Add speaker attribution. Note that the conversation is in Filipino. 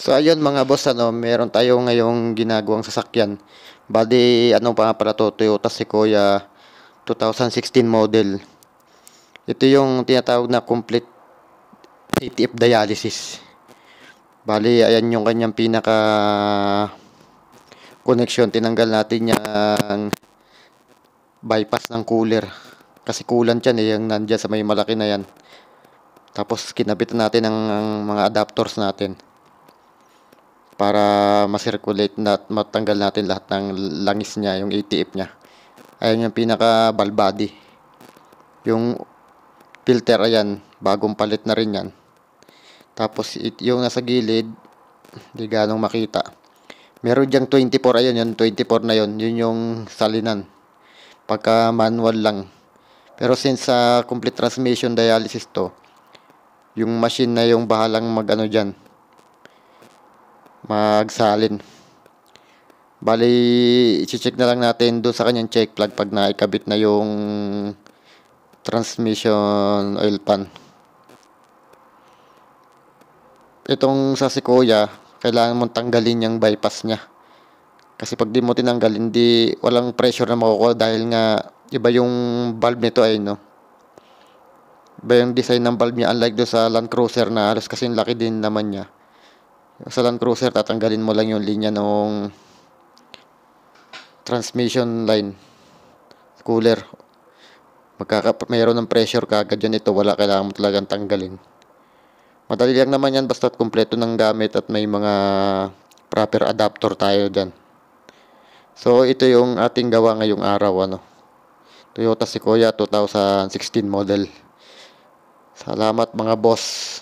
Speaker 1: So ayun mga boss, meron tayo ngayong ginagawang sasakyan. Bali, ano pa nga pala to, Toyota Sequoia 2016 model. Ito yung tinatawag na complete ATF dialysis. Bali, ayan yung kanyang pinaka connection. Tinanggal natin yung bypass ng cooler. Kasi coolant yan yung nandyan sa may malaki na yan. Tapos kinabitan natin ang mga adapters natin para ma-circulate na at matanggal natin lahat ng langis niya, yung ATF niya. Ayan yung pinaka valve body. Yung filter, ayan, bagong palit na rin yan. Tapos yung nasa gilid, di ganong makita. Meron diyang 24, ayun, yung 24 na yun yung salinan. Pagka manual lang. Pero since sa complete transmission dialysis to, yung machine na yung bahalang mag-ano dyan, magsalin. Bali, i-check na lang natin doon sa kanyang check plug pag naikabit na yung transmission oil pan. Itong sa Sequoia, kailangan mong tanggalin yung bypass niya. Kasi pag di mo tinanggal, walang pressure na makukuha dahil nga iba yung valve nito ay no. Iba yung design ng valve niya, unlike doon sa Land Cruiser na halos kasing laki din naman niya. Sa Land Cruiser, tatanggalin mo lang yung linya ng transmission line, cooler. Mayroon ng pressure kagad yan. Ito wala, kailangan mo talagang tanggalin. Madali lang naman yan basta't kumpleto ng gamit at may mga proper adapter tayo dyan. So ito yung ating gawa ngayong araw, Toyota Sequoia 2016 model. Salamat mga boss.